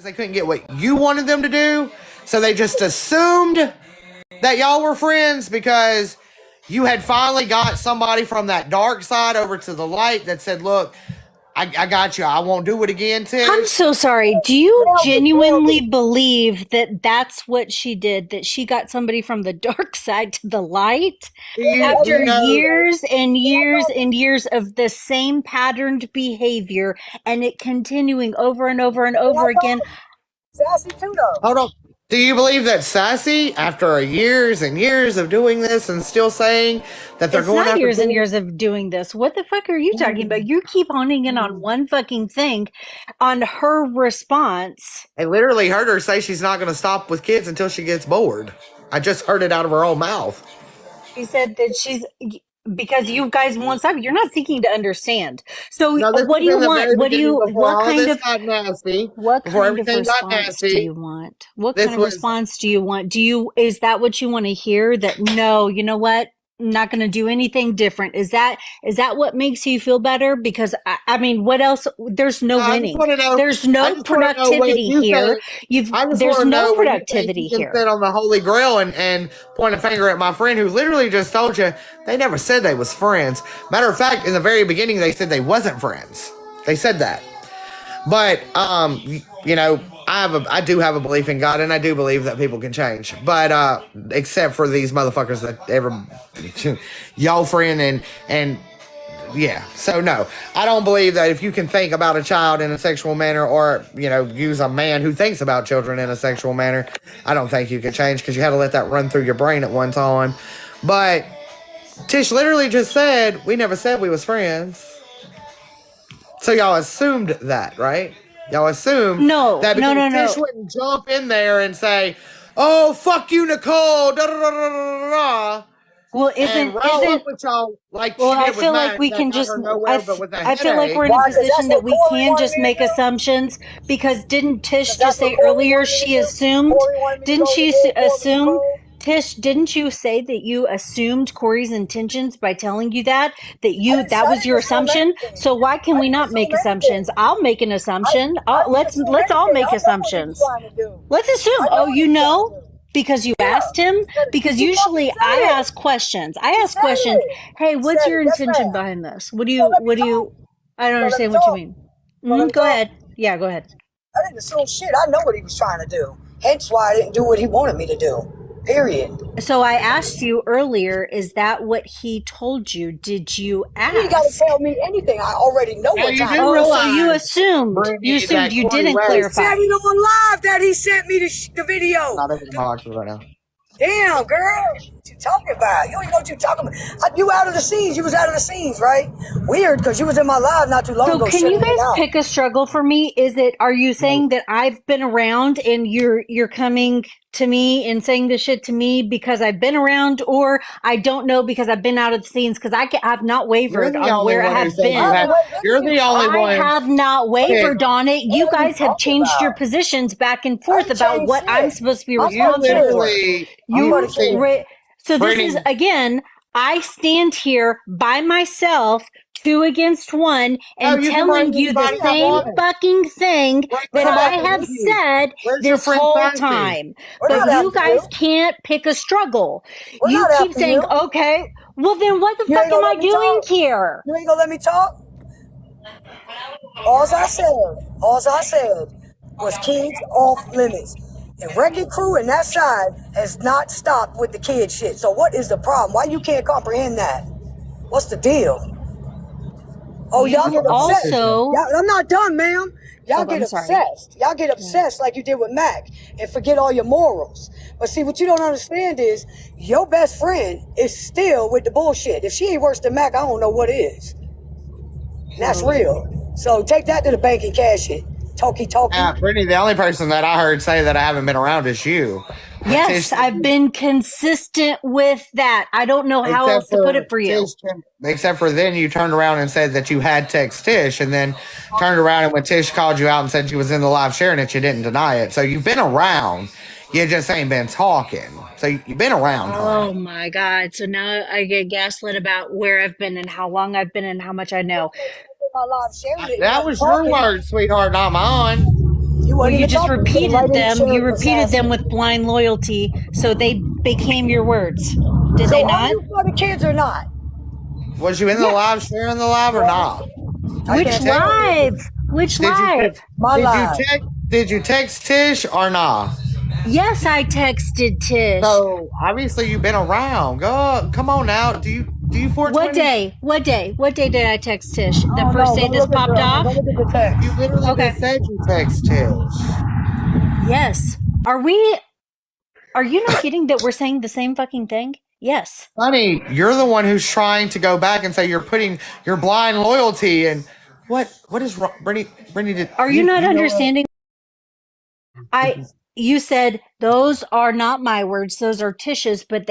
they couldn't get what you wanted them to do. So they just assumed that y'all were friends because you had finally got somebody from that dark side over to the light that said, look, I got you. I won't do it again, I'm Tish. so sorry. Do you Nailed it, nailed genuinely it. believe that that's what she did? That she got somebody from the dark side to the light Do after you know? years and Yeah, I years know. and years of the same patterned behavior and it continuing over and over and But I over told again? him, sassy too though. Hold on. Do you believe that Sassy, after years and years of doing this and still saying that they're It's going not after years and kids? years of doing this. What the fuck are you talking about? You keep honing in on one fucking thing on her response. I literally heard her say she's not going to stop with kids until she gets bored. I just heard it out of her own mouth. She said that she's because you guys won't stop. You're not seeking to understand. So No, this what do was you in the want? very beginning before all this got nasty, What before kind of everything got response do nasty. you want? What kind This of was, response do you want? Is that what you want to hear? That no, you know what? I'm not going to do anything different. Is that what makes you feel better? Because I mean, what else? There's no I just winning. want to know, There's I no just want to know when productivity you here. think, I just want There's to no know when you think productivity you can here. sit on the Holy Grail and point a finger at my friend who literally just told you they never said they was friends. Matter of fact, in the very beginning, they said they wasn't friends. They said that. But you know, I do have a belief in God, and I do believe that people can change. But except for these motherfuckers that ever y'all friend and yeah. So no, I don't believe that if you can think about a child in a sexual manner, or use a man who thinks about children in a sexual manner, I don't think you can change because you had to let that run through your brain at one time. But Tish literally just said we never said we was friends. So y'all assumed that, right? Y'all assumed No, that no, because no, Tish no. wouldn't jump in there and say, "Oh fuck you, Nicole," da da da da da da, Well, and isn't roll up isn't with y'all like Well, she I did with feel like Mac, we that can got just, her nowhere but with a I feel like headache. we're in a Why? Cause that's position that what we Corey can wanted just me to make do. assumptions because didn't Tish Cause just that's what say Corey earlier wanted me to she do. assumed? Corey wanted me to Didn't go she to war for me, assume? Nicole. Tish, didn't you say that you assumed Corey's intentions by telling you that? That I was didn't your assume assumption? anything. So why can I we didn't not assume make assumptions? anything. I'll make an I assumption. I didn't assume Let's all anything. make I know what he was assumptions. trying to do. Let's assume. I know Oh, what he you was trying to know? do. Because you Yeah. asked him? Because He fucking usually I said it. ask questions. I He ask said questions. it. Hey, He what's said your it. Yes, intention ma'am. behind this? You gonna let me talk? I don't You gonna let me understand what you talk? mean. You gonna let me Go talk? ahead. Yeah, go ahead. I didn't assume shit. I know what he was trying to do. Hence why I didn't do what he wanted me to do. Period. So I asked you earlier, is that what he told you? Did you You ain't gotta ask? tell me anything. I already know Now what you time do it Oh, so is. you realize, assumed. You Brittany, assumed that you Corey didn't He West. said clarify. it on live that he sent me the I'm video. not opening my boxes right now. Damn, girl. What you talking about? You don't even know what you talking about. You out of the scenes. You was out of the scenes, right? Weird, because you was in my live not too long So ago can you shutting it guys out. pick a struggle for me? Are you No. saying that I've been around and you're coming to me and saying this shit to me because I've been around, or I don't know because I've been out of the scenes because I've not You're wavered the on only where I one who have said I you been. had. haven't waved You're anything. the only I one. have not Okay, wavered on it. What You are you guys have talking changed your about? positions back and I forth ain't about changed what I'm shit. supposed to be I'm for you the responsible kids. for. literally. I'm for the You See, kids. so this is Brittany. again, I stand here by myself, two against one, No, and you can bring telling you the anybody you same Yeah. want. fucking thing Bring We're that not I somebody after have with you. you. said Where's your this friend whole Sassy? time. We're But not you after guys you. can't pick a struggle. We're You not keep after saying, you. okay, well then what the You ain't fuck gonna am I let me doing talk. here? You ain't gonna let me talk. All I said was kids off limits. And Wrecking Crew and that side has not stopped with the kid shit. So what is the problem? Why you can't comprehend that? What's the deal? Oh, y'all You've get obsessed. also, I'm not done, ma'am. Y'all oh, get I'm sorry. obsessed. Y'all get Go ahead. obsessed like you did with Mac and forget all your morals. But see, what you don't understand is your best friend is still with the bullshit. If she ain't worse than Mac, I don't know what is. And that's real. So take that to the bank and cash it. Talkie. Brittany, the only person that I heard say that I haven't been around is you. But Tish Yes, said I've you, been consistent with that. I don't know how except else to put it for for you. Tish, except for then you turned around and said that you had text Tish, and then turned around and when Tish called you out and said she was in the live sharing it, you didn't deny it. So you've been around. You just ain't been talking. So you've been around her. Oh my God. So now I get gaslit about where I've been and how long I've been and how much I know. My live sharing it. You That wasn't was your talking. word, sweetheart, not mine. Well, you even just talking. repeated them. You Sheriff repeated them assassin. with blind loyalty, so they became your words. Did So they are not? you for the kids or not? Was you in the Yeah. live, sharing the live, or not? I Which can't tell you. live? Which Did you live? My live. did you text Tish or not? Yes, I texted Tish. So obviously you've been around. Go, come on now. Do you What 420? day? What day? What day did I text Tish? The Oh first no, day go this look at popped off? go look at the text. You literally Okay. just said you text Tish. Yes. Are you not getting that we're saying the same fucking thing? Yes. Honey, you're the one who's trying to go back and say you're putting your blind loyalty and what is wrong? Brittany did Are you not know understanding? You said those are not my words, those are Tish's, but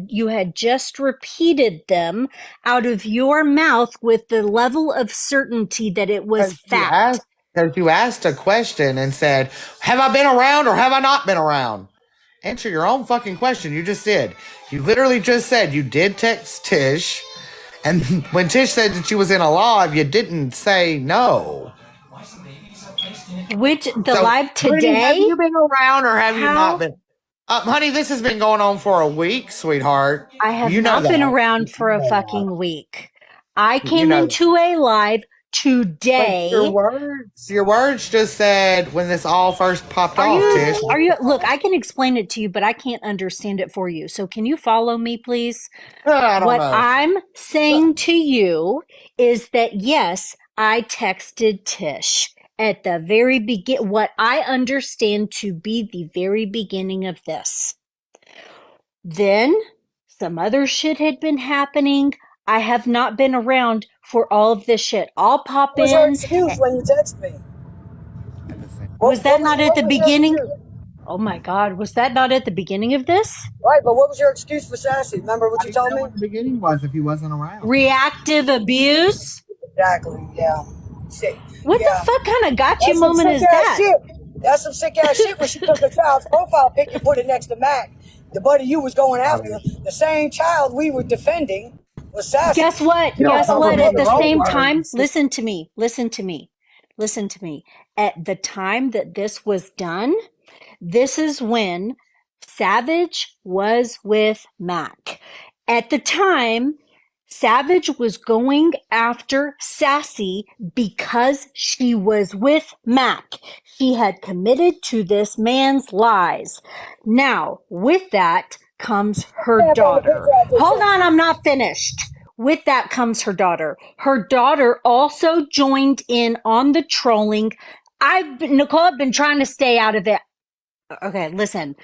you had just repeated them out of your mouth with the level of certainty that it was fact. because you asked a question and said, "Have I been around or have I not been around?" Answer your own fucking question. You just did. You literally just said you did text Tish, and when Tish said that she was in a live, you didn't say no. Which the So, live Brittany, have today? you been around or have you How? not been? Honey, this has been going on for a week, sweetheart. I have You know not been that. around for a You know that. fucking week. I You came know that. into a live But today. your words just said when this all first popped off, Tish. Look, I can explain it to you, but I can't understand it for you. So can you follow me, please? I don't What know. I'm saying to you is that yes, I texted Tish at the very begin, what I understand to be the very beginning of this. Then some other shit had been happening. I have not been around for all of this shit. I'll pop What was your in. excuse when you text me? Was that not at the what was your beginning? excuse? Oh my God, was that not at the beginning of this? Right, but what was your excuse for Sassy? Remember what How you do you told know me? what the beginning was if he wasn't around? Reactive abuse? Exactly, yeah. Shit. What the Yeah. fuck kind of got you That's some moment sick is ass that? shit. That's some sick ass shit when she took the child's profile pic and put it next to Mac. The buddy you was going after, the same child we were defending was Sassy. Guess what? You don't Guess come from what? me At your the own same time, words. listen to me. Listen to me. Listen to me. At the time that this was done, this is when Savage was with Mac. At the time, Savage was going after Sassy because she was with Mac. She had committed to this man's lies. Now, with that comes her daughter. Hold on, I'm not finished. With that comes her daughter. Her daughter also joined in on the trolling. Nicole, I've been trying to stay out of it. Okay, listen.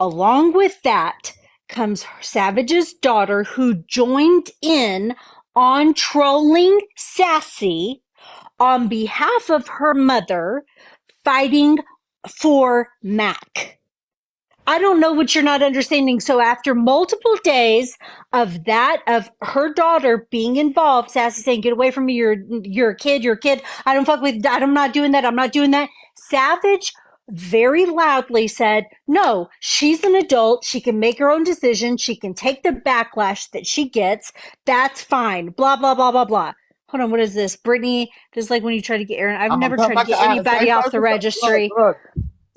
Along with that comes Savage's daughter, who joined in on trolling Sassy on behalf of her mother, fighting for Mac. I don't know what you're not understanding. So after multiple days of her daughter being involved, Sassy saying, "Get away from me! You're a kid. You're a kid. I'm not doing that. I'm not doing that." Savage very loudly said, "No, she's an adult. She can make her own decision. She can take the backlash that she gets. That's fine." Blah blah blah blah blah. Hold on, what is this, Brittany? This is like when you try to get Aaron. I've never tried to get anybody off the registry. Look,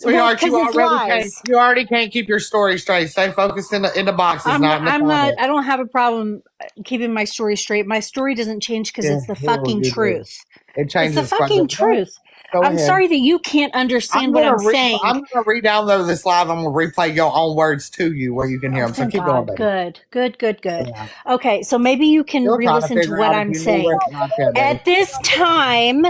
Well, sweetheart, because it's lies. you already can't keep your story straight. Stay focused in the boxes, not in the comments. I don't have a problem keeping my story straight. My story doesn't change because it's the fucking truth. It It's the changes quite a fucking bit. truth. Go I'm ahead. sorry that you can't understand what I'm saying. I'm gonna re-download this live. I'm gonna replay your own words to you where you can hear them. So Thank keep going, God. baby. Good. Yeah. Okay, so maybe you can Still trying to re-listen to figure what out if I'm you knew where saying. it's not there, baby. At this time,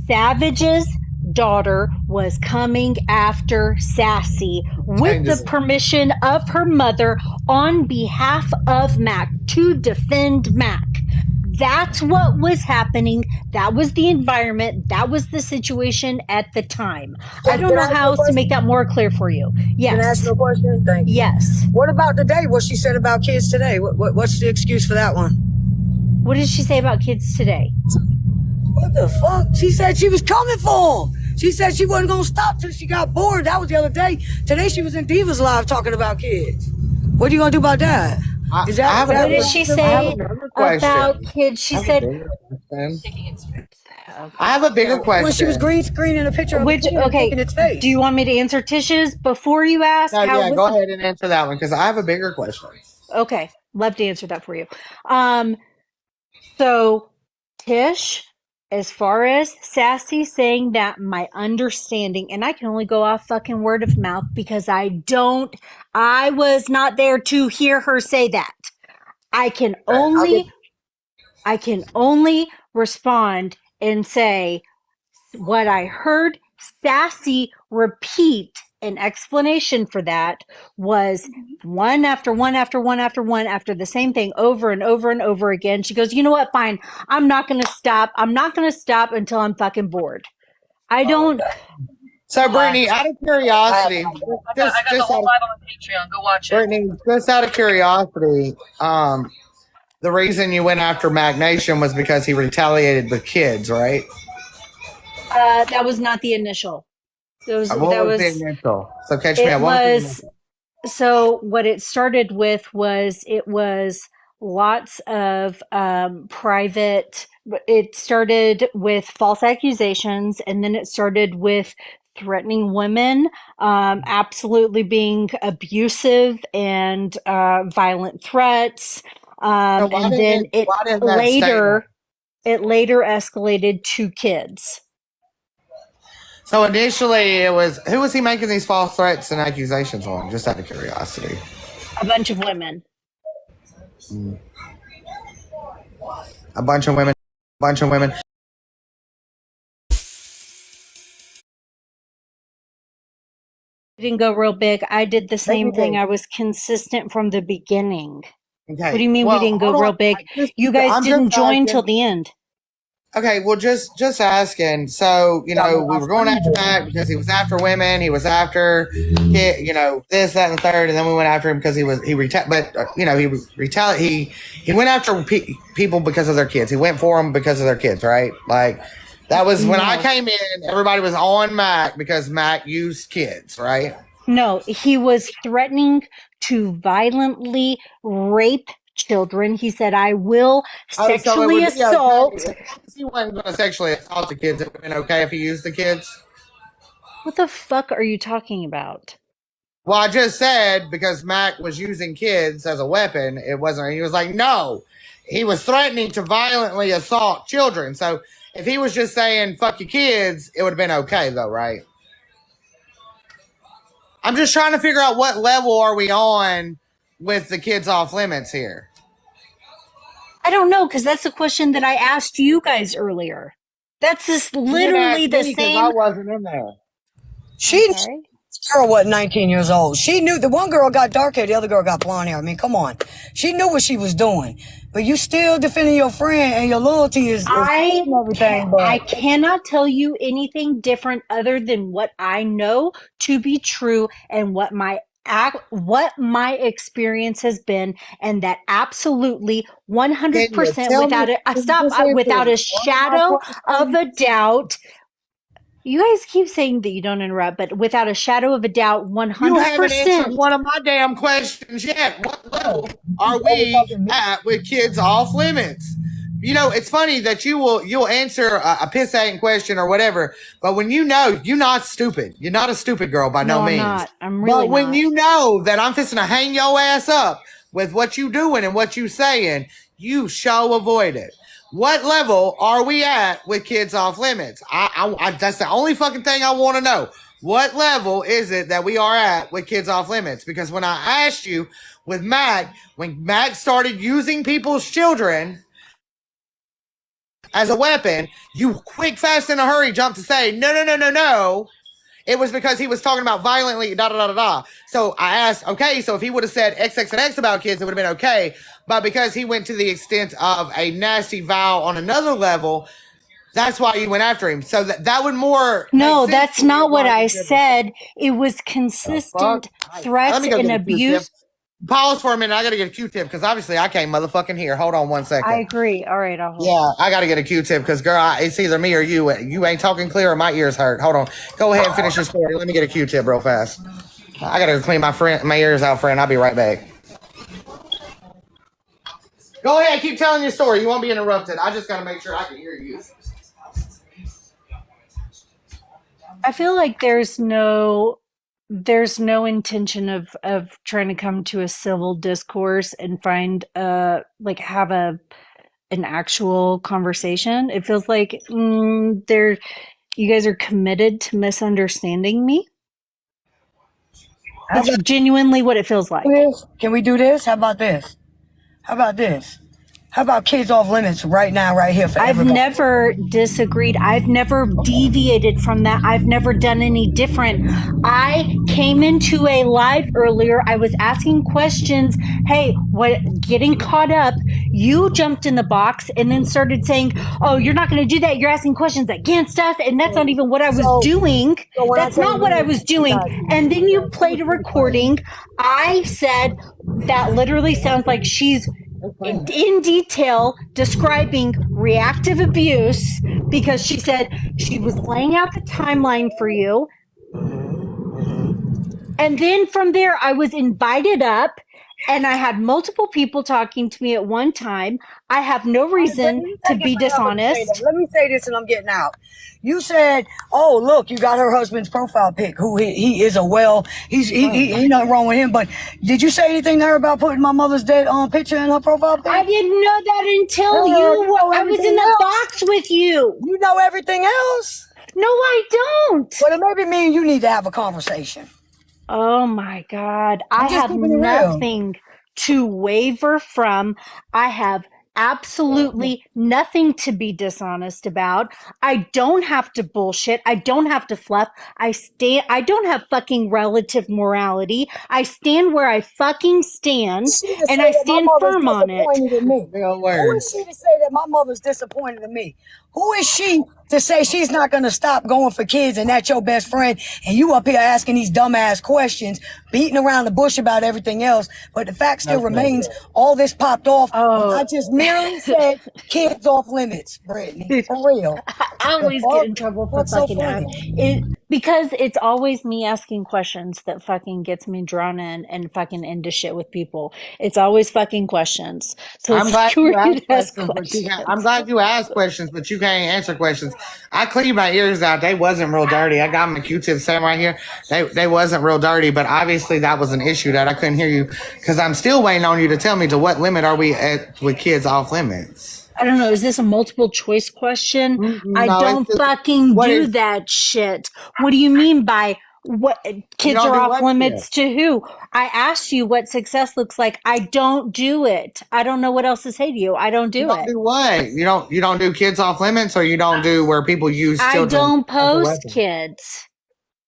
Savage's daughter was coming after Sassy with the permission of her mother on behalf of Mac to defend Mac. That's what was happening. That was the environment. That was the situation at the time. I don't know how else to make that more clear for you. Can I ask Yes. you a question? Thank you. Yes. What about today? What she said about kids today? What's the excuse for that one? What did she say about kids today? What the fuck? She said she was coming for them. She said she wasn't gonna stop till she got bored. That was the other day. Today she was in Divas Live talking about kids. What are you gonna do about that? What did she say about kids? She said, I have a bigger question. When she was green screening a picture of Which, a kid and okay, taking its face. do you want me to answer Tish's before you ask? No, How yeah, was go the- ahead and answer that one because I have a bigger question. Okay, love to answer that for you. So Tish, as far as Sassy saying that, my understanding, and I can only go off fucking word of mouth because I was not there to hear her say that. I can only respond and say what I heard Sassy repeat an explanation for that was one after one after one after one after the same thing over and over and over again. She goes, you know what? Fine. I'm not going to stop. I'm not going to stop until I'm fucking bored. I don't. So, Brittany, out of curiosity, I got the whole Bible on Patreon. Go watch it. Brittany, just out of curiosity, the reason you went after Mac Nation was because he retaliated with kids, right? That was not the initial. What That was the was. initial? So catch me It up. What was the was. initial? So what it started with was lots of private. It started with false accusations, and then it started with threatening women, absolutely being abusive and violent threats. So why And then didn't that stay there? it later escalated to kids. So initially, it was who was he making these false threats and accusations on? Just out of curiosity. A bunch of women. A bunch of women. Bunch of women. Didn't go real big. I did the same Maybe thing. they- I was consistent from the beginning. Okay. What do you mean well, we didn't go hold real on. big? You guys didn't join till the end. Okay, well, just asking. So, we were going after Mac because he was after women. He was after, this, that, and the third. And then we went after him because he went after people because of their kids. He went for them because of their kids, right? Like, that was when I came in, everybody was on Mac because Mac used kids, right? No, he was threatening to violently rape children. He said, I will sexually assault. If he wasn't going to sexually assault the kids, it would have been okay if he used the kids. What the fuck are you talking about? Well, I just said because Mac was using kids as a weapon, it wasn't. He was like, no, he was threatening to violently assault children. So if he was just saying "fuck your kids," it would have been okay, though, right? I'm just trying to figure out what level are we on with the kids off limits here. I don't know, because that's the question that I asked you guys earlier. That's just literally the same. I wasn't in there. Girl wasn't 19 years old. She knew the one girl got dark hair, the other girl got blonde hair. I mean, come on. She knew what she was doing. But you still defending your friend and your loyalty is everything. I cannot tell you anything different other than what I know to be true and what my experience has been, and that absolutely 100% without a shadow of a doubt. You guys keep saying that you don't interrupt, but without a shadow of a doubt, 100%. You haven't answered one of my damn questions yet. What level are we at with kids off limits? It's funny that you'll answer a pissant question or whatever, but when you're not stupid. You're not a stupid girl by no means. I'm not. I'm really But when not. you know that I'm fixing to hang your ass up with what you doing and what you saying, you shall avoid it. What level are we at with kids off limits? I that's the only fucking thing I want to know. What level is it that we are at with kids off limits? Because when I asked you with Mac, when Mac started using people's children as a weapon, you quick, fast, in a hurry jumped to say, no. It was because he was talking about violently, da. So I asked, okay, so if he would have said X and X about kids, it would have been okay. But because he went to the extent of a nasty vow on another level, that's why you went after him. So that would more. No, that's not what I said. It was consistent threats and abuse. Pause for a minute. I got to get a Q-tip because obviously I can't motherfucking hear. Hold on 1 second. I agree. All right, I'll hold. Yeah, I got to get a Q-tip because, girl, it's either me or you. You ain't talking clear or my ears hurt. Hold on. Go ahead and finish your story. Let me get a Q-tip real fast. I got to clean my ears out, friend. I'll be right back. Go ahead. Keep telling your story. You won't be interrupted. I just got to make sure I can hear you. I feel like there's no intention of trying to come to a civil discourse and find like have an actual conversation. It feels like you guys are committed to misunderstanding me. That's genuinely what it feels like. Can we do this? How about this? How about this? How about kids off limits right now, right here for everybody? I've never disagreed. I've never deviated from that. I've never done any different. I came into a live earlier. I was asking questions. Hey, getting caught up. You jumped in the box and then started saying, oh, you're not going to do that. You're asking questions against us. And that's not even what I was doing. That's not what I was doing. And then you played a recording. I said, that literally sounds like she's in detail describing reactive abuse because she said she was laying out the timeline for you. And then from there, I was invited up and I had multiple people talking to me at one time. I have no reason to be dishonest. Let me say this and I'm getting out. You said, oh, look, you got her husband's profile pic, who he is he nothing wrong with him. But did you say anything to her about putting my mother's dead picture in her profile pic? I didn't know that until I was in the box with you. You know everything else? No, I don't. Well, maybe me and you need to have a conversation. Oh my God. I have nothing to waver from. I have absolutely nothing to be dishonest about. I don't have to bullshit. I don't have to fluff. I don't have fucking relative morality. I stand where I fucking stand and I stand firm on it. Who is she to say that my mother's disappointed in me? Who is she to say she's not going to stop going for kids and that's your best friend and you up here asking these dumbass questions, beating around the bush about everything else, but the fact still remains all this popped off. I just merely said kids off limits, Brittany, for real. I always get in trouble for fucking because it's always me asking questions that fucking gets me drawn in and fucking into shit with people. It's always fucking questions. So I'm glad you asked questions. I'm glad you asked questions, but you can't answer questions. I cleaned my ears out. They wasn't real dirty. I got my Q-tips sitting right here. They wasn't real dirty, but obviously that was an issue that I couldn't hear you because I'm still waiting on you to tell me to what limit are we at with kids off limits. I don't know. Is this a multiple choice question? No, I don't fucking do that shit. What do you mean by what kids are off limits to who? I asked you what success looks like. I don't do it. I don't know what else to say to you. I don't do it. Do what? You don't do kids off limits, or you don't do where people use children? I don't post kids.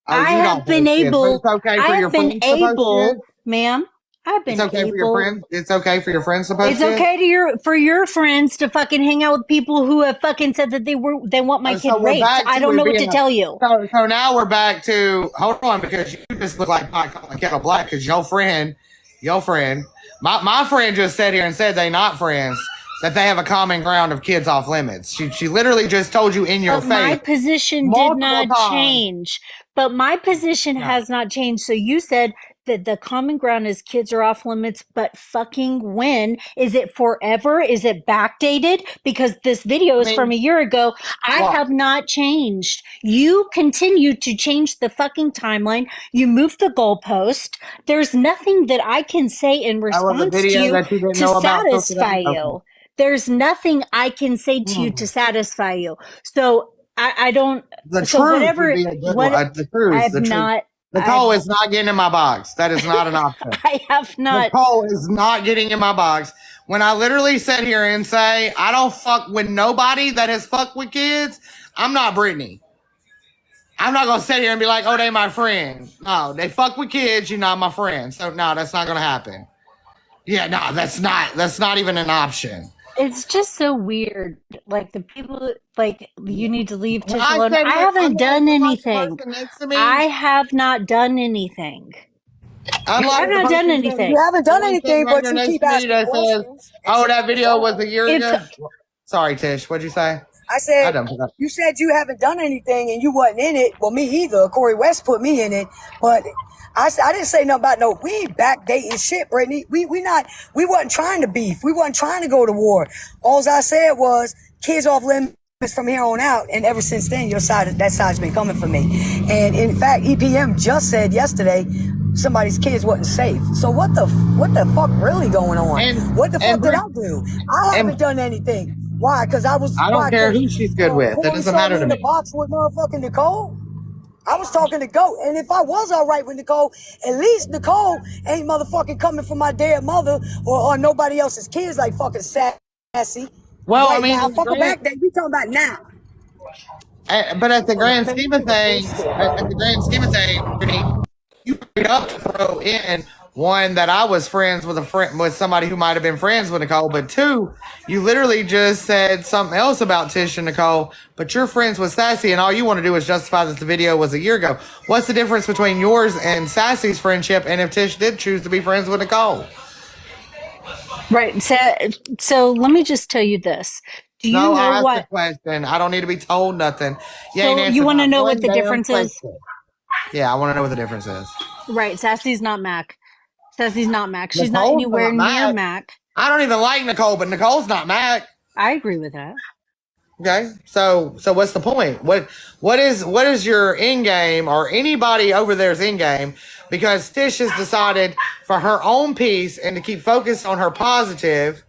I have been able. I have been able, ma'am. I've been for your friends. It's okay for your friends to post. It's okay for your friends to fucking hang out with people who have fucking said that they want my kid raped. I don't know what to tell you. So now we're back to hold on because you just look like pot calling kettle black because your friend, my friend just sat here and said they not friends. That they have a common ground of kids off limits. She literally just told you in your face. My position did not change. But my position has not changed. So you said that the common ground is kids are off limits, but fucking when? Is it forever? Is it backdated? Because this video is from a year ago. I have not changed. You continue to change the fucking timeline. You move the goalpost. There's nothing that I can say in response to you to satisfy you. There's nothing I can say to you to satisfy you. So I don't. The truth. Nicole is not getting in my box. That is not an option. I have not. Nicole is not getting in my box. When I literally sit here and say, I don't fuck with nobody that has fucked with kids, I'm not Brittany. I'm not going to sit here and be like, oh, they my friend. No, they fuck with kids. You're not my friend. So, no, that's not going to happen. Yeah, no, that's not even an option. It's just so weird. Like the people, like you need to leave Tish alone. I haven't done anything. I have not done anything. I have not done anything. You haven't done anything, but you keep asking questions. Oh, that video was a year ago? Sorry, Tish. What'd you say? I said, you said you haven't done anything and you wasn't in it. Well, me either. Corey West put me in it. But I didn't say nothing about no, we ain't backdating shit, Brittany. We wasn't trying to beef. We wasn't trying to go to war. All I said was kids off limits from here on out, and ever since then, that side's been coming for me. And in fact, EPM just said yesterday somebody's kids wasn't safe. So what the fuck really going on? What the fuck did I do? I haven't done anything. Why? Because I don't care who she's good with. It doesn't matter to me. In the box with motherfucking Nicole. I was talking to Goat, and if I was all right with Nicole, at least Nicole ain't motherfucking coming for my dead mother or nobody else's kids like fucking sassy. Well, right, I mean, now, fuck her back then. We talking about now. But at the grand scheme of things, Brittany, you bring up to throw in one that I was friends with somebody who might have been friends with Nicole, but two, you literally just said something else about Tish and Nicole, but you're friends with Sassy, and all you want to do is justify that the video was a year ago. What's the difference between yours and Sassy's friendship, and if Tish did choose to be friends with Nicole? Right. So let me just tell you this. Do you know I asked what? the question. I don't need to be told nothing. You want to know what the difference is? Yeah, I want to know what the difference is. Right. Sassy's not Mac. She's not anywhere near Mac. I don't even like Nicole, but Nicole's not Mac. I agree with that. Okay, so what's the point? What is your end game, or anybody over there's end game? Because Tish has decided for her own peace and to keep focused on her positive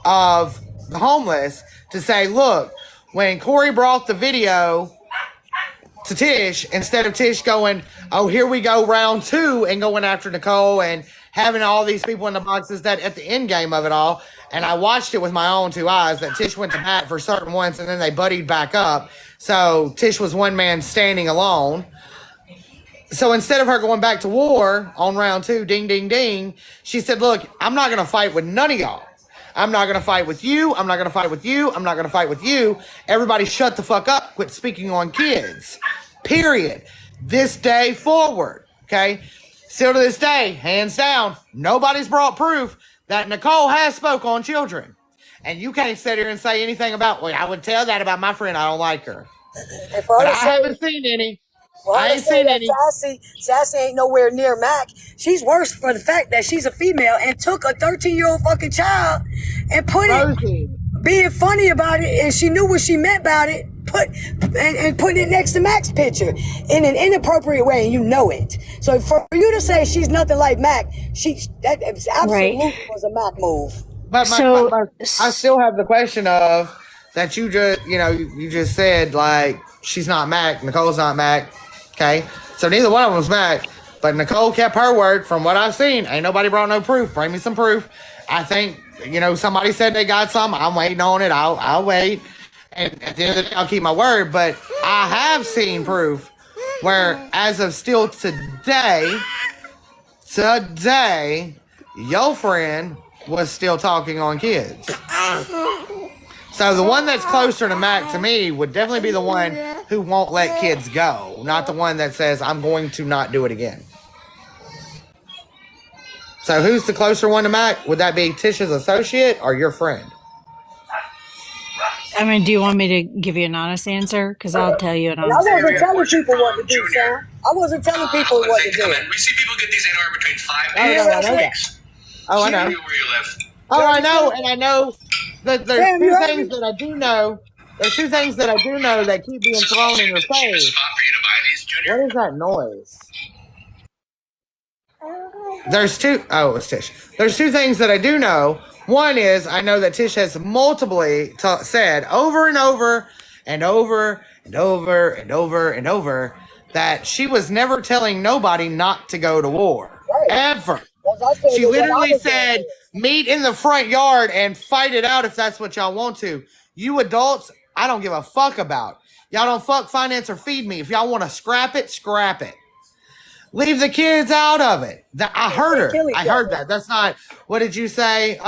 of the homeless to say, look, when Corey brought the video to Tish, instead of Tish going, oh, here we go, round two, and going after Nicole and having all these people in the boxes, that at the end game of it all, and I watched it with my own two eyes, that Tish went to bat for certain ones and then they buddied back up. So Tish was one man standing alone. So instead of her going back to war on round two, ding, ding, ding, she said, look, I'm not going to fight with none of y'all. I'm not going to fight with you. I'm not going to fight with you. I'm not going to fight with you. Everybody shut the fuck up. Quit speaking on kids. Period. This day forward. Okay? Still to this day, hands down, nobody's brought proof that Nicole has spoke on children. And you can't sit here and say anything about, well, I would tell that about my friend. I don't like her. But I haven't seen any. Well, I ain't seen any. Sassy ain't nowhere near Mac. She's worse for the fact that she's a female and took a 13-year-old fucking child and put it, being funny about it, and she knew what she meant about it, and putting it next to Mac's picture in an inappropriate way, and you know it. So for you to say she's nothing like Mac, that absolutely was a Mac move. But I still have the question of that you just said, like, she's not Mac, Nicole's not Mac. Okay, so neither one of them was Mac, but Nicole kept her word. From what I've seen, ain't nobody brought no proof. Bring me some proof. I think, somebody said they got some. I'm waiting on it. I'll wait. And at the end of the day, I'll keep my word. But I have seen proof where, as of still today, your friend was still talking on kids. So the one that's closer to Mac to me would definitely be the one who won't let kids go, not the one that says, I'm going to not do it again. So who's the closer one to Mac? Would that be Tish's associate or your friend? I mean, do you want me to give you an honest answer? Because I'll tell you an honest answer. I wasn't telling people what to do, Sam. I wasn't telling people what to do. We see people get these anywhere between 5 and 8 weeks. Oh, I know. Where you live. Oh, I know, and I know that there's two things that I do know. There's two things that I do know that keep being thrown in your face. Spot for you to buy these, Junior? What is that noise? It's Tish. There's two things that I do know. One is I know that Tish has multiply said over and over and over and over and over and over that she was never telling nobody not to go to war. Ever. She literally said, meet in the front yard and fight it out if that's what y'all want to. You adults, I don't give a fuck about. Y'all don't fuck, finance, or feed me. If y'all want to scrap it, scrap it. Leave the kids out of it. I heard her. I heard that. That's not, what did you say?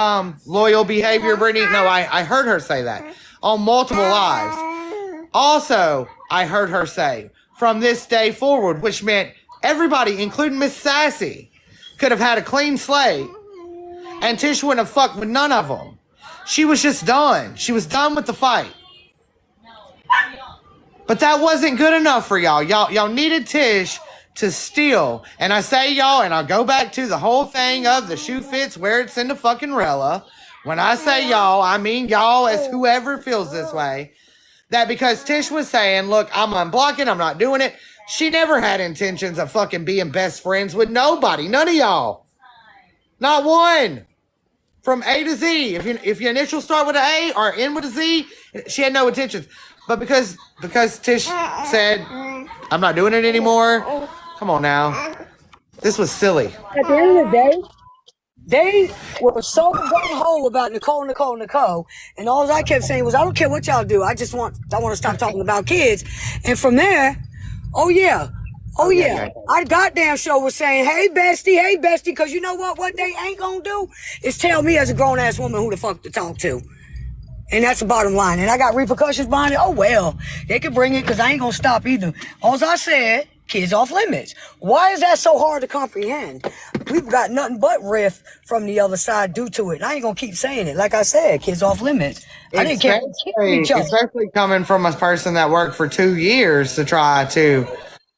Loyal behavior, Brittany? No, I heard her say that on multiple lives. Also, I heard her say, from this day forward, which meant everybody, including Miss Sassy, could have had a clean slate, and Tish wouldn't have fucked with none of them. She was just done. She was done with the fight. But that wasn't good enough for y'all. Y'all needed Tish to steal. And I say y'all, and I'll go back to the whole thing of the shoe fits where it's in the fucking Rella. When I say y'all, I mean y'all as whoever feels this way. that because Tish was saying, look, I'm unblocking, I'm not doing it. She never had intentions of fucking being best friends with nobody. None of y'all. Not one. From A to Z. If your initials start with an A or end with a Z, she had no intentions. But because Tish said, I'm not doing it anymore. Come on now. This was silly. At the end of the day, they were so gung-ho about Nicole, and all I kept saying was, I don't care what y'all do. I want to stop talking about kids. And from there, oh yeah. Our goddamn show was saying, hey bestie, because you know what they ain't gonna do is tell me as a grown-ass woman who the fuck to talk to. And that's the bottom line. And I got repercussions behind it. Oh well, they can bring it because I ain't gonna stop either. All I said, kids off limits. Why is that so hard to comprehend? We've got nothing but riff from the other side due to it. And I ain't gonna keep saying it. Like I said, kids off limits. I didn't care. Especially coming from a person that worked for 2 years to try to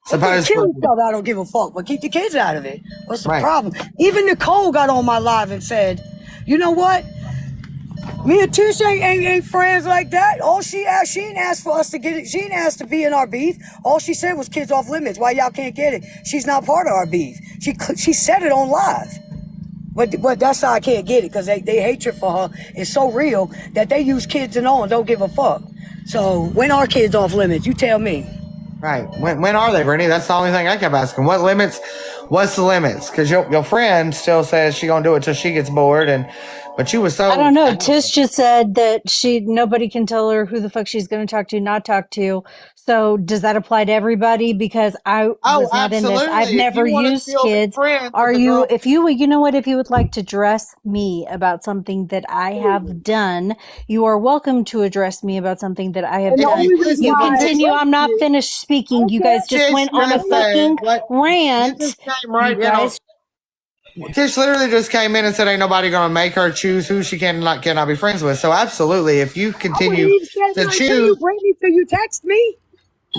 kill each other, I don't give a fuck, but keep the kids out of it. What's the problem? Even Nicole got on my live and said, you know what? Me and Tish ain't friends like that. All she didn't ask for us to get it. She didn't ask to be in our beef. All she said was kids off limits. Why y'all can't get it? She's not part of our beef. She said it on live. But that's how I can't get it, because they hatred for her is so real that they use kids and all and don't give a fuck. So when are kids off limits? You tell me. Right. When are they, Brittany? That's the only thing I kept asking. What limits? What's the limits? Because your friend still says she gonna do it till she gets bored, but you was so. I don't know. Tish just said that nobody can tell her who the fuck she's going to talk to, not talk to. So does that apply to everybody? Because I was not in this. I've never used kids. If you know what, if you would like to address me about something that I have done, you are welcome to address me about something that I have done. You continue. I'm not finished speaking. You guys just went on a fucking rant. Tish literally just came in and said, ain't nobody going to make her choose who she cannot be friends with. So absolutely, if you continue to choose. Brittany, till you text me.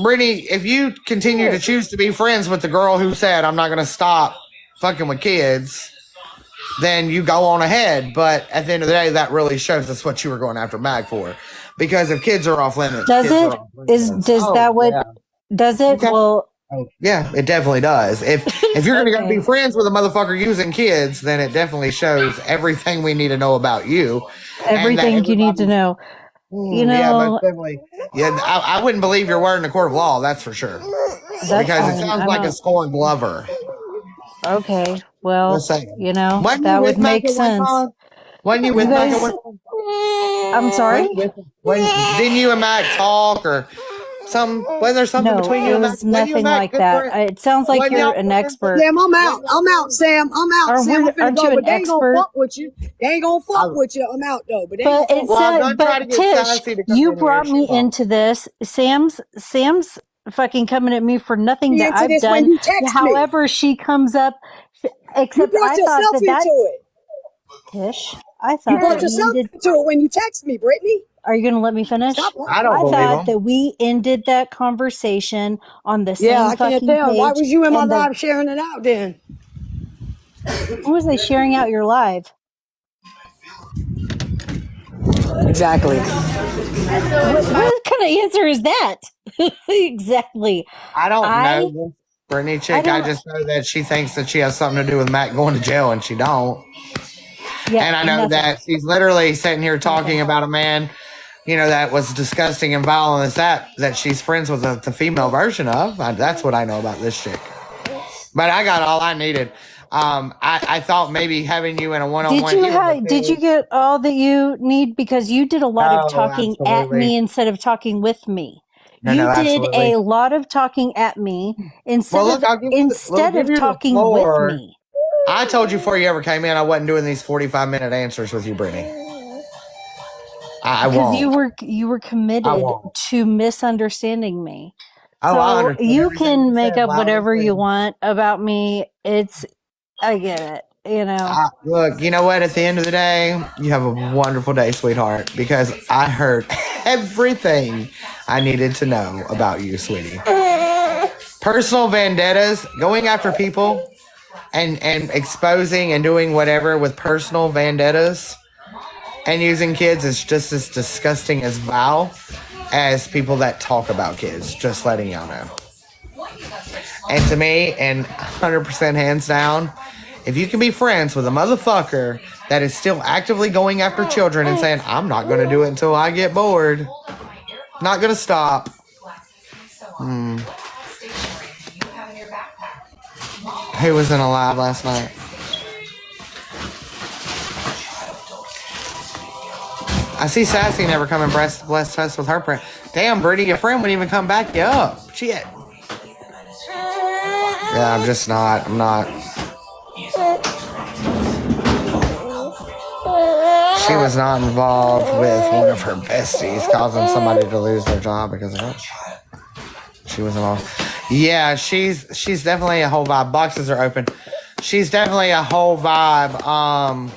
Brittany, if you continue to choose to be friends with the girl who said, I'm not going to stop fucking with kids, then you go on ahead. But at the end of the day, that really shows us what you were going after Mag for. Because if kids are off limits. Does it? Does it? Okay. Well. Yeah, it definitely does. If you're going to go be friends with a motherfucker using kids, then it definitely shows everything we need to know about you. Everything you need to know. You know. Yeah, most definitely. Yeah, I wouldn't believe your word in a court of law. That's for sure. Because it sounds like a scorned lover. Okay, well, you know, that would make sense. When you with Mac? I'm sorry. Didn't you and Mac talk or? Was there something between you and Mac? It was nothing like that. It sounds like you're an expert. Sam, I'm out, Sam. Sam, aren't you an they expert? Ain't gonna fuck with you. They ain't gonna fuck with you. I'm out though. But Tish, you brought me into this. Sam's fucking coming at me for nothing that I've done. However, she comes up. Except I thought that Tish, I thought you brought yourself into it when you text me, Brittany. Are you going to let me finish? I thought that we ended that conversation on the same fucking page. Yeah, I can't tell. Why was you in my live sharing it out then? Who was I sharing out your live? Exactly. What kind of answer is that? Exactly. I don't know. Brittany chick, I just know that she thinks that she has something to do with Matt going to jail, and she don't. Yeah, and I know that she's literally sitting here talking about a man, you know, that was disgusting and vile on this app that she's friends with the female version of. That's what I know about this chick. But I got all I needed. I thought maybe having you in a one-on-one. Did you get all that you need? Because you did a lot of talking at me instead of talking with me. You did a lot of talking at me instead of talking with me. I told you before you ever came in, I wasn't doing these 45-minute answers with you, Brittany. I won't. Because you were committed to misunderstanding me. So you can make up whatever you want about me. I get it. You know. Look, you know what? At the end of the day, you have a wonderful day, sweetheart. Because I heard everything I needed to know about you, sweetie. Personal vendettas, going after people, and exposing and doing whatever with personal vendettas, and using kids is just as disgusting as vile. as people that talk about kids. Just letting y'all know. And to me, and 100% hands down, if you can be friends with a motherfucker that is still actively going after children and saying, I'm not going to do it until I get bored, not going to stop. Who was in a live last night? I see Sassy never come and bless us with her friend. Damn, Brittany, your friend wouldn't even come back you up. Shit. Yeah, I'm just not. I'm not. She was not involved with one of her besties causing somebody to lose their job because of it. She was involved. Yeah, she's definitely a whole vibe. Boxes are open. She's definitely a whole vibe.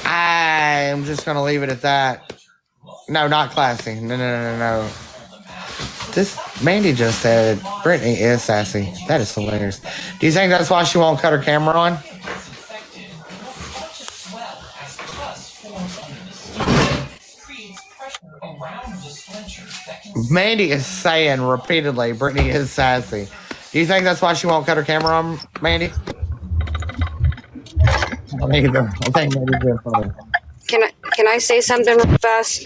I'm just gonna leave it at that. No, not classy. No. This Mandy just said Brittany is sassy. That is hilarious. Do you think that's why she won't cut her camera on? Mandy is saying repeatedly Brittany is sassy. Do you think that's why she won't cut her camera on, Mandy? I don't either. I think Mandy's good funny. Can I say something real fast?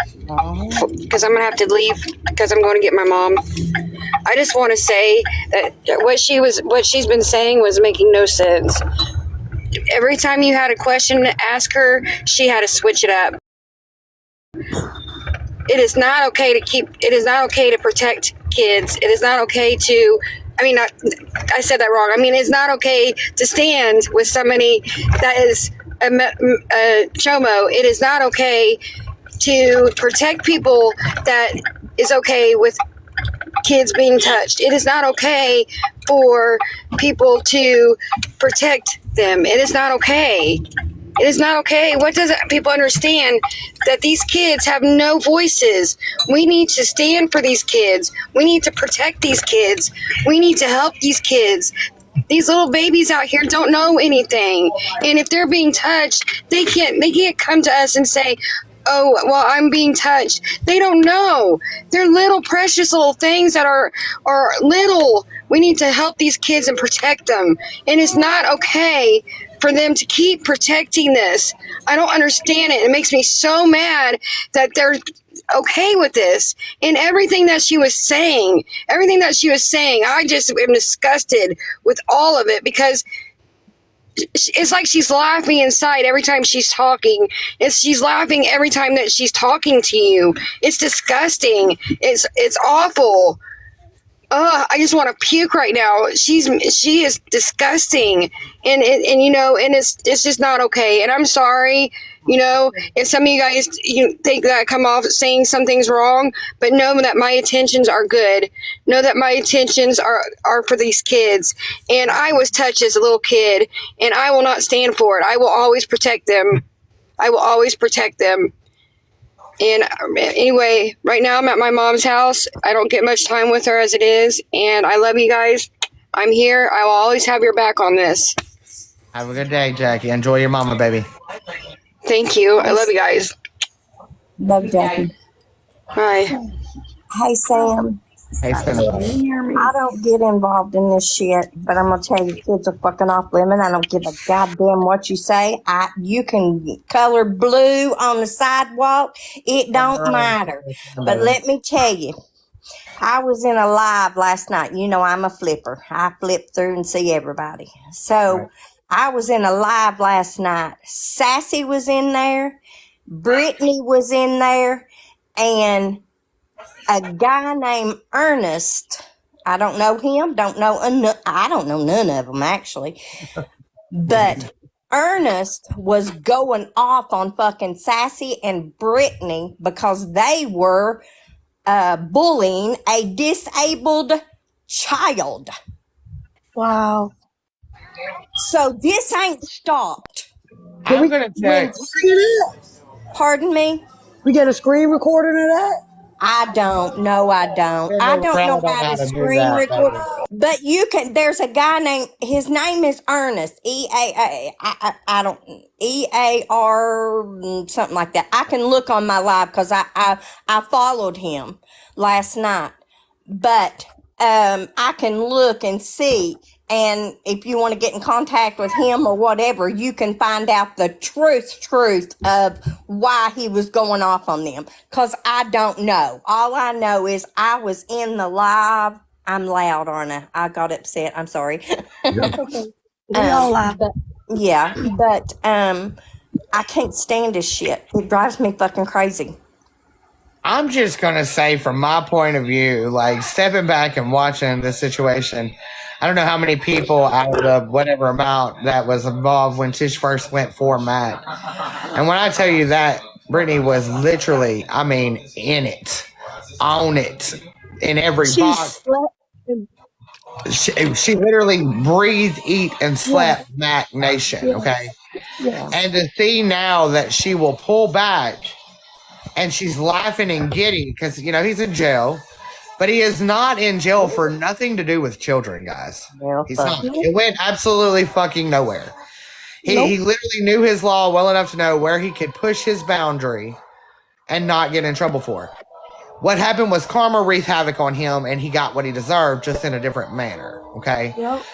Because I'm gonna have to leave because I'm going to get my mom. I just want to say that what she's been saying was making no sense. Every time you had a question to ask her, she had to switch it up. It is not okay to protect kids. It is not okay to, I said that wrong. It's not okay to stand with somebody that is a chomo. It is not okay to protect people that is okay with kids being touched. It is not okay for people to protect them. It is not okay. It is not okay. What does people understand? That these kids have no voices. We need to stand for these kids. We need to protect these kids. We need to help these kids. These little babies out here don't know anything. And if they're being touched, they can't come to us and say, oh, well, I'm being touched. They don't know. They're little precious little things that are little. We need to help these kids and protect them. And it's not okay for them to keep protecting this. I don't understand it. It makes me so mad that they're okay with this. And everything that she was saying, I just am disgusted with all of it because it's like she's laughing inside every time she's talking. She's laughing every time that she's talking to you. It's disgusting. It's awful. I just want to puke right now. She is disgusting, and it's just not okay. And I'm sorry, if some of you guys think that I come off saying something's wrong, but know that my intentions are good. Know that my intentions are for these kids. And I was touched as a little kid, and I will not stand for it. I will always protect them. I will always protect them. And anyway, right now I'm at my mom's house. I don't get much time with her as it is. And I love you guys. I'm here. I will always have your back on this. Have a good day, Jackie. Enjoy your mama, baby. Thank you. I love you guys. Love Jackie. Bye. Hey, Sam. Hey, Sam. I don't get involved in this shit, but I'm gonna tell you, kids are fucking off limit. I don't give a goddamn what you say. You can color blue on the sidewalk. It don't matter. But let me tell you, I was in a live last night. I'm a flipper. I flip through and see everybody. So I was in a live last night. Sassy was in there. Brittany was in there. And a guy named Ernest, I don't know him, I don't know none of them actually, but Ernest was going off on fucking Sassy and Brittany because they were bullying a disabled child. Wow. So this ain't stopped. I'm going to check. Pardon me? We get a screen recording of that? I don't. No, I don't. I don't know how to screen record. But you can. There's a guy named. His name is Ernest. I don't. EAR something like that. I can look on my live because I followed him last night. But I can look and see. And if you want to get in contact with him or whatever, you can find out the truth of why he was going off on them. Because I don't know. All I know is I was in the live. I'm loud, aren't I? I got upset. I'm sorry. That's okay. We all laugh. Yeah, but I can't stand this shit. It drives me fucking crazy. I'm just going to say, from my point of view, like stepping back and watching the situation, I don't know how many people out of whatever amount that was involved when Tish first went for Matt. And when I tell you that, Brittany was literally, I mean, in it, on it, in every box. She literally breathed, eat, and slept Mac Nation, okay? Yeah. And to see now that she will pull back and she's laughing and giddy because, you know, he's in jail. But he is not in jail for nothing to do with children, guys. He's not. It went absolutely fucking nowhere. He literally knew his law well enough to know where he could push his boundary and not get in trouble for it. What happened was karma wreaked havoc on him, and he got what he deserved, just in a different manner, okay? Yep.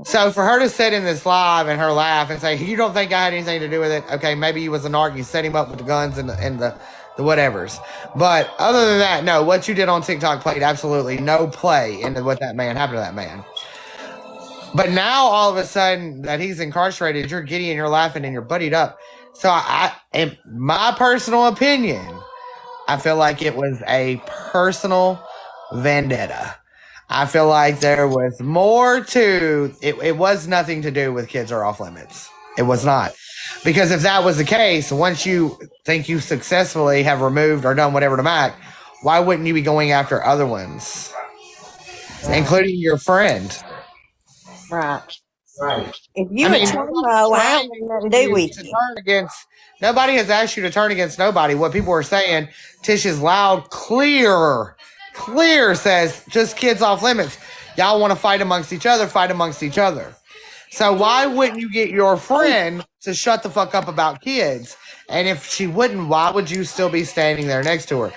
So for her to sit in this live and her laugh and say, you don't think I had anything to do with it? Okay, maybe he was a narc. You set him up with the guns and the whatevers. But other than that, no, what you did on TikTok played absolutely no play into what that man happened to that man. But now all of a sudden that he's incarcerated, you're giddy and you're laughing and you're buddied up. So in my personal opinion, I feel like it was a personal vendetta. I feel like there was more to it. It was nothing to do with kids are off limits. It was not. Because if that was the case, once you think you successfully have removed or done whatever to Mac, why wouldn't you be going after other ones? Including your friend. Right. If you I don't want to do with you. Nobody has asked you to turn against nobody. What people are saying, Tish is loud, clear says, just kids off limits. Y'all want to fight amongst each other, fight amongst each other. So why wouldn't you get your friend to shut the fuck up about kids? And if she wouldn't, why would you still be standing there next to her?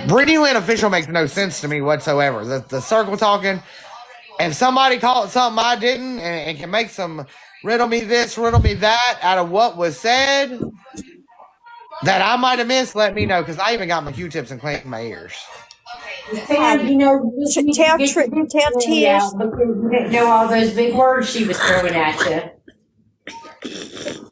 Brittany Lynn official makes no sense to me whatsoever. The circle talking, if somebody called something I didn't and can make some riddle me this, riddle me that out of what was said that I might have missed, let me know, because I even got my Q-tips and cleaned my ears. And you know, tell Tish because you didn't know all those big words she was throwing at you.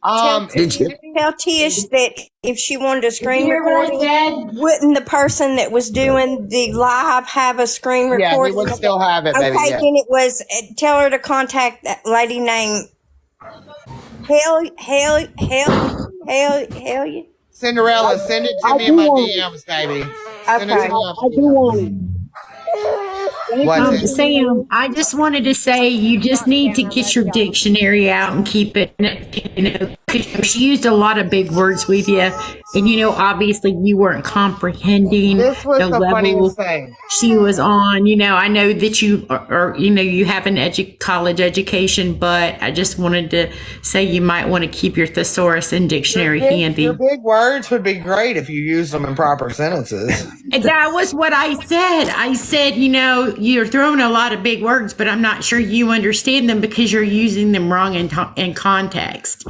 Tell Tish that if she wanted a screen recording, wouldn't the person that was doing the live have a screen recording? Yeah, we would still have it, baby. Okay, then it was, tell her to contact that lady named Hell yeah. Cinderella, send it to me in my DMs, baby. Send it to me. I do want it. Sam, I just wanted to say you just need to get your dictionary out and keep it, you know, 'cause she used a lot of big words with you. And, you know, obviously you weren't comprehending this was the level thing she was on. You know, I know that you are, you know, you have an college education, but I just wanted to say you might want to keep your thesaurus and dictionary handy. Your big words would be great if you used them in proper sentences. That was what I said. I said, you know, you're throwing a lot of big words, but I'm not sure you understand them because you're using them wrong in context.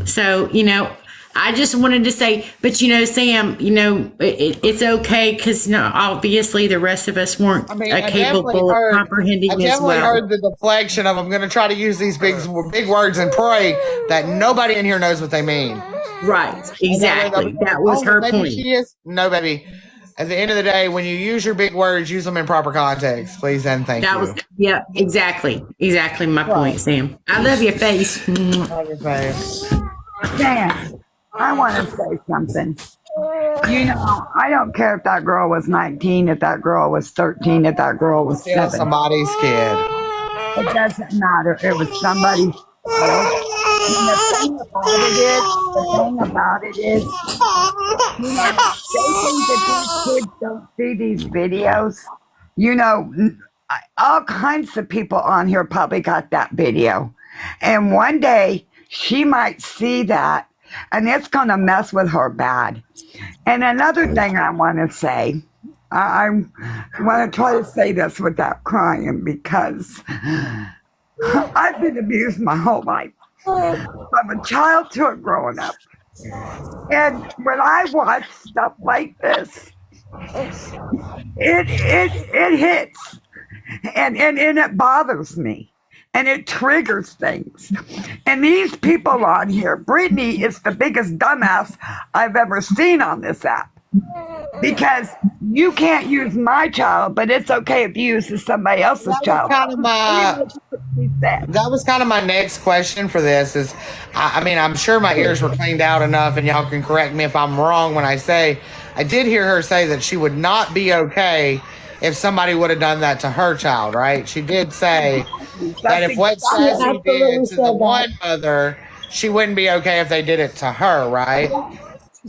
So, you know, I just wanted to say, but you know, Sam, you know, it's okay because, you know, obviously the rest of us weren't capable of comprehending as well. I definitely heard the deflection of I'm going to try to use these big words and pray that nobody in here knows what they mean. Right, exactly. That was her point. No, baby. At the end of the day, when you use your big words, use them in proper context, please and thank you. Yeah, exactly my point, Sam. I love your face. Love your face. Dan, I want to say something. You know, I don't care if that girl was 19, if that girl was 13, if that girl was 7. Somebody's kid. It doesn't matter. It was somebody's child. And the thing about it is, they think that these kids don't see these videos. All kinds of people on here probably got that video. And one day she might see that and it's going to mess with her bad. And another thing I want to say, I want to try to say this without crying because I've been abused my whole life. From a child to a grown up. And when I watch stuff like this, it hits and it bothers me and it triggers things. And these people on here, Brittany is the biggest dumbass I've ever seen on this app. Because you can't use my child, but it's okay if you use somebody else's child. That was kind of my next question for this is, I mean, I'm sure my ears were cleaned out enough and y'all can correct me if I'm wrong when I say, I did hear her say that she would not be okay if somebody would have done that to her child, right? She did say that if what Sassy did to the one mother, she wouldn't be okay if they did it to her, right?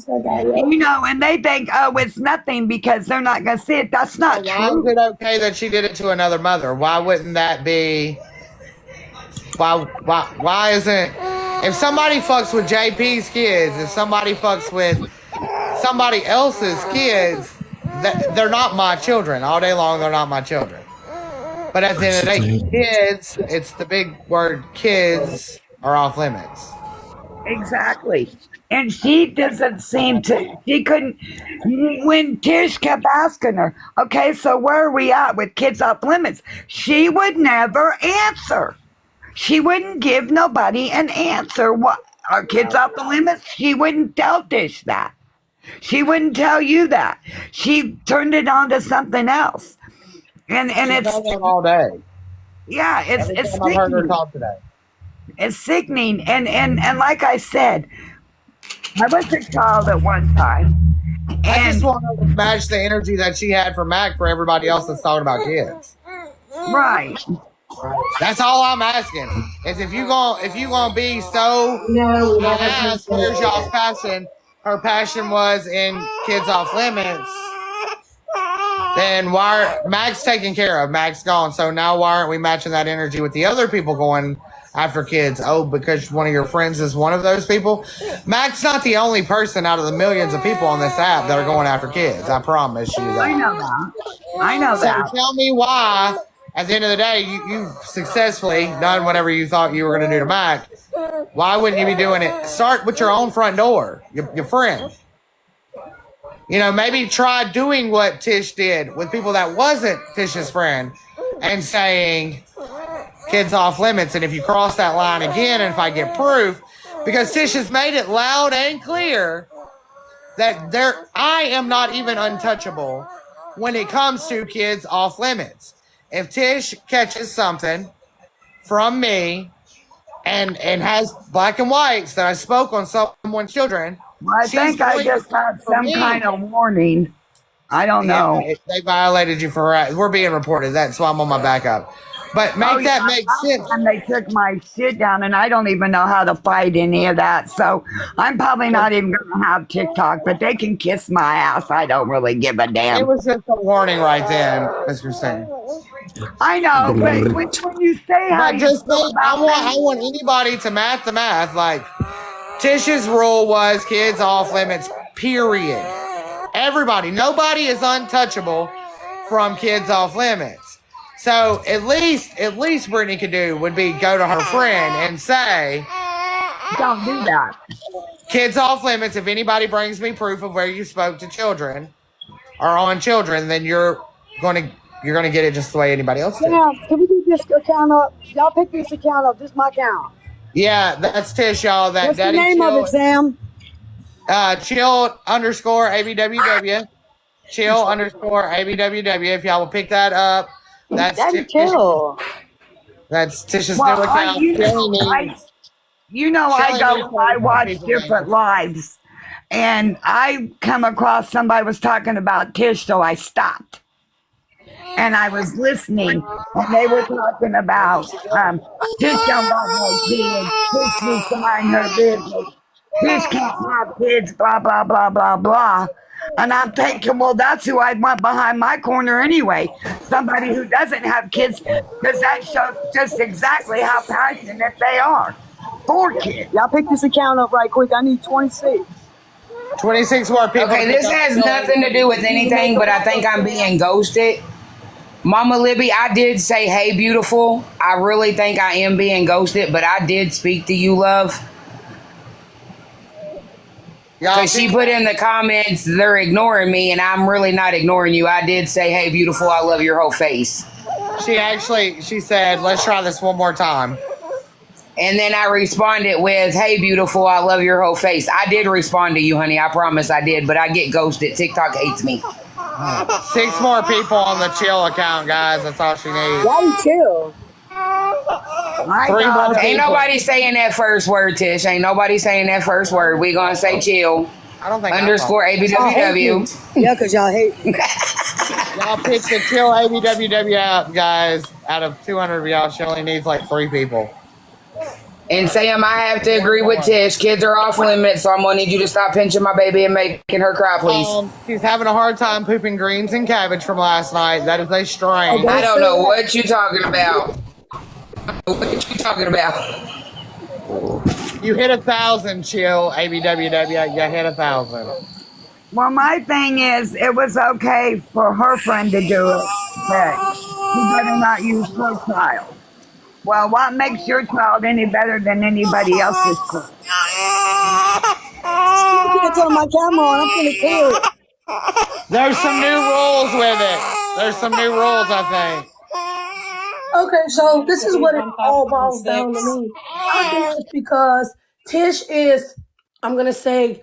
And they think, oh, it's nothing because they're not going to see it. That's not true. Why is it okay that she did it to another mother? Why wouldn't that be? Why isn't? If somebody fucks with JP's kids, if somebody fucks with somebody else's kids, they're not my children. All day long, they're not my children. But at the end of the day, kids, it's the big word, kids are off limits. Exactly. And she doesn't seem to, she couldn't, when Tish kept asking her, okay, so where are we at with kids off limits? She would never answer. She wouldn't give nobody an answer. What are kids off the limits? She wouldn't tell Tish that. She wouldn't tell you that. She turned it on to something else. And it's all day. Yeah, it's I've heard her talk today. It's sickening. And like I said, I was a child at one time. And I just want to match the energy that she had for Mac for everybody else that's talking about kids. Right. That's all I'm asking. Is if you gonna be so ask where's y'all's passion? Her passion was in kids off limits. Then why Mac's taken care of? Mac's gone. So now why aren't we matching that energy with the other people going after kids? Oh, because one of your friends is one of those people? Mac's not the only person out of the millions of people on this app that are going after kids. I promise you that. I know that. So tell me why, at the end of the day, you've successfully done whatever you thought you were going to do to Mac. Why wouldn't you be doing it? Start with your own front door, your friend. Maybe try doing what Tish did with people that wasn't Tish's friend and saying kids off limits. And if you cross that line again, and if I get proof, because Tish has made it loud and clear that I am not even untouchable when it comes to kids off limits. If Tish catches something from me and has black and whites that I spoke on someone's children, I think I just got some kind of warning. I don't know. They violated you for we're being reported. That's why I'm on my backup. But make sense. And they took my shit down, and I don't even know how to fight any of that. So I'm probably not even going to have TikTok, but they can kiss my ass. I don't really give a damn. It was just a warning right then, Mr. Singh. I know, but when you say how you feel about I want anybody to math the math. Like, Tish's rule was kids off limits, period. Everybody, nobody is untouchable from kids off limits. So at least Brittany could do would be go to her friend and say, don't do that. Kids off limits. If anybody brings me proof of where you spoke to children or on children, then you're gonna get it just the way anybody else did. Now, can we do this account up? Y'all pick this account up. This is my account. Yeah, that's Tish, y'all. What's the name of it, Sam? Chill _ ABWW. Chill _ ABWW. If y'all will pick that up. That's chill. That's Tish's new account. I watch different lives. And I come across somebody was talking about Tish, so I stopped. and I was listening, and they were talking about Tish don't want no kids. Tish needs to mind her business. Tish can't have kids. Blah blah blah blah blah. And I'm thinking, well, that's who I want behind my corner anyway. Somebody who doesn't have kids, because that shows just exactly how passionate they are for kids. Y'all pick this account up right quick. I need 26. 26 more people. Okay, this has nothing to do with anything, but I think I'm being ghosted. Mama Libby, I did say, hey, beautiful. I really think I am being ghosted, but I did speak to you, love. Because she put in the comments, they're ignoring me, and I'm really not ignoring you. I did say, hey, beautiful, I love your whole face. She said, let's try this one more time. And then I responded with, hey, beautiful, I love your whole face. I did respond to you, honey. I promise I did, but I get ghosted. TikTok hates me. 6 more people on the chill account, guys. That's all she needs. Why chill? 3 more Ain't nobody saying that first word, Tish. Ain't nobody saying that first word. We gonna say chill. I don't think underscore ABWW. Yeah, because y'all hate me. Y'all pick the chill ABWW out, guys. Out of 200 of y'all, she only needs like 3 people. And Sam, I have to agree with Tish. Kids are off limits, so I'm gonna need you to stop pinching my baby and making her cry, please. She's having a hard time pooping greens and cabbage from last night. That is a strain. I don't know what you talking about. What you talking about? You hit 1,000, chill ABWW. You hit 1,000. Well, my thing is, it was okay for her friend to do it, but she better not use her child. Well, what makes your child any better than anybody else's child? You can't turn my camera on. I'm gonna clear it. There's some new rules with it. There's some new rules, I think. Okay, so this is what it all boils down to me. I think it's because Tish is, I'm going to say,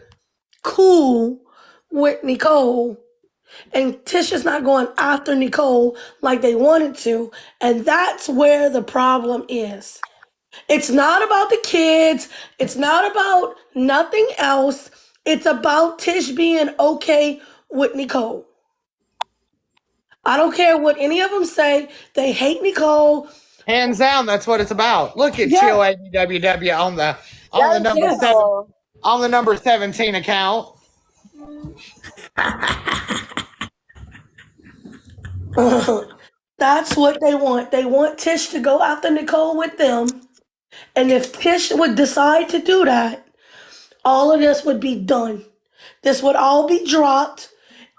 cool with Nicole. And Tish is not going after Nicole like they wanted to. And that's where the problem is. It's not about the kids. It's not about nothing else. It's about Tish being okay with Nicole. I don't care what any of them say. They hate Nicole. Hands down, that's what it's about. Look at Chill ABWW on the number 17 account. That's what they want. They want Tish to go after Nicole with them. And if Tish would decide to do that, all of this would be done. This would all be dropped,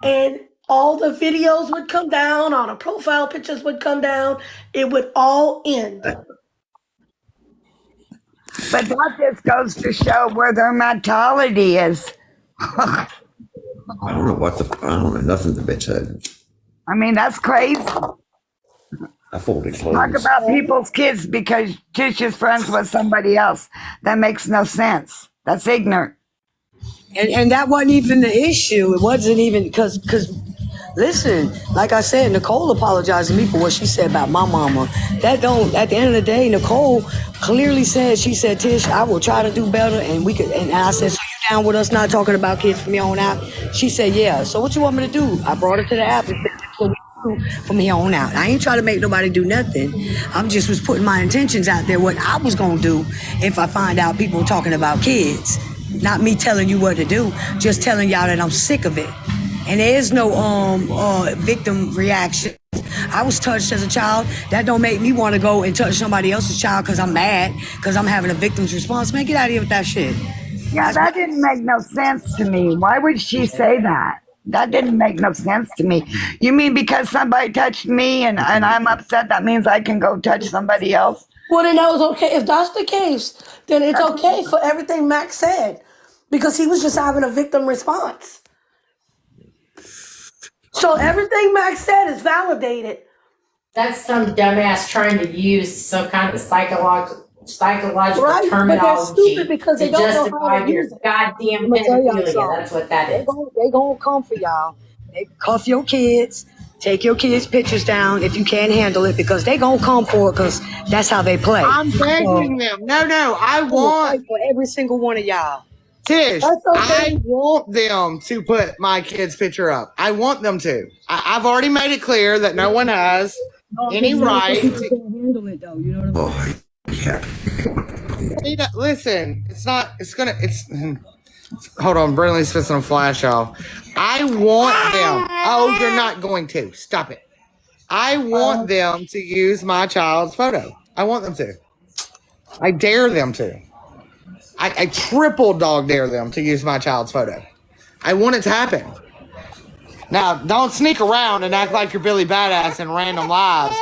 and all the videos would come down, all the profile pictures would come down. It would all end. But that just goes to show where their mentality is. I don't know nothing the bitch said. I mean, that's crazy. I folded clothes. Talk about people's kids because Tish is friends with somebody else. That makes no sense. That's ignorant. And that wasn't even the issue. It wasn't even because listen, like I said, Nicole apologized to me for what she said about my mama. That don't, at the end of the day, Nicole clearly said, she said, Tish, I will try to do better. And we could, and I said, so you down with us not talking about kids from here on out? She said, yeah. So what you want me to do? I brought her to the app and said, that's what we do from here on out. I ain't trying to make nobody do nothing. I'm just was putting my intentions out there, what I was going to do if I find out people talking about kids. Not me telling you what to do, just telling y'all that I'm sick of it. And there is no victim reaction. I was touched as a child. That don't make me want to go and touch somebody else's child because I'm mad, because I'm having a victim's response. Man, get out of here with that shit. Yeah, that didn't make no sense to me. Why would she say that? That didn't make no sense to me. You mean because somebody touched me and I'm upset, that means I can go touch somebody else? Well, then that was okay. If that's the case, then it's okay for everything Max said, because he was just having a victim response. So everything Max said is validated. That's some dumbass trying to use some kind of psychological Right, terminology but they're stupid because they to don't know how justify to your use it. goddamn I'ma tell y'all pedophilia. something. That's what that is. They gonna come for y'all. They cuff your kids, take your kids' pictures down if you can't handle it, because they gonna come for it, because that's how they play. I'm begging them. No, I I'm gonna want. fight for every single one of y'all. Tish, That's okay. I want them to put my kid's picture up. I want them to. I've already made it clear that no one has any right to handle it though. You know what I'm saying? Oh, yeah. listen. It's not. It's gonna. It's. Hold on, Brentley's fixing a flash, y'all. I want them. Oh, you're not going to. Stop it. I want them to use my child's photo. I want them to. I dare them to. I triple dog dare them to use my child's photo. I want it to happen. Now, don't sneak around and act like you're Billy Badass in random lives.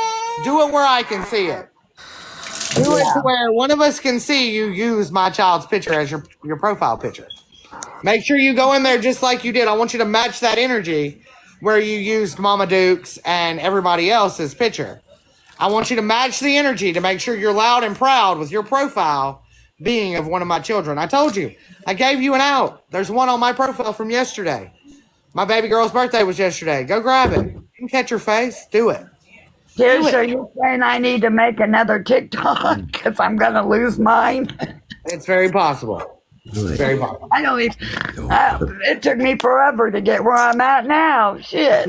Do it where I can see it. Do it to where one of us can see you use my child's picture as your profile picture. Make sure you go in there just like you did. I want you to match that energy where you used Mama Duke's and everybody else's picture. I want you to match the energy to make sure you're loud and proud with your profile being of one of my children. I told you. I gave you an out. There's one on my profile from yesterday. My baby girl's birthday was yesterday. Go grab it. You can catch your face. Do it. Tish, are you saying I need to make another TikTok because I'm going to lose mine? It's very possible. Very possible. I don't even. It took me forever to get where I'm at now. Shit.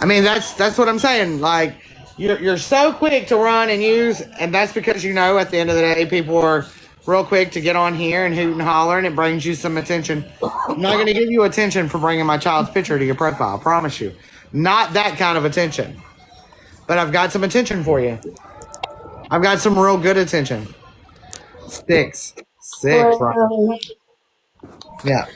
I mean, that's what I'm saying. Like, you're so quick to run and use, and that's because you know at the end of the day, people are real quick to get on here and hoot and holler, and it brings you some attention. I'm not going to give you attention for bringing my child's picture to your profile. I promise you. Not that kind of attention. But I've got some attention for you. I've got some real good attention. Six, right? Yeah.